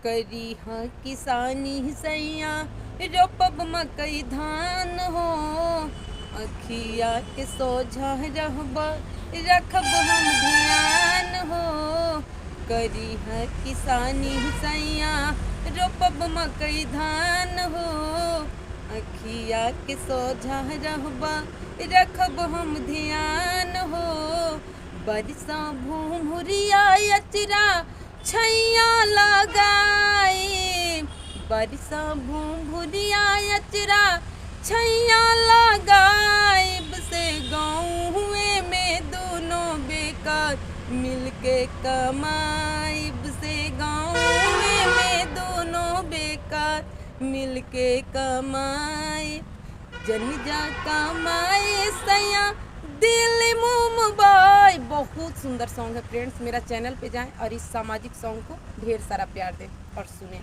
करी हाँ किसानी सैया रोपब मकई धान हो, अखिया के सोझा रहब रखब हम ध्यान हो। करी है किसानी सैया रोपब मकई धान हो, अखिया के सोझा रहब रखब हम ध्यान हो। बरसा भूमुरिया अचरा छैया लगाई, बरसा भूमुरिया अचरा छैया लगाइब से गाँवे में दोनों बेकार मिलके कमाइब से गाँवे में दोनों बेकार मिलके कमाई। जन जा कमाए सैया दिल मुंबई। बहुत सुंदर सॉन्ग है फ्रेंड्स, मेरा चैनल पे जाएं और इस सामाजिक सॉन्ग को ढेर सारा प्यार दें और सुनें।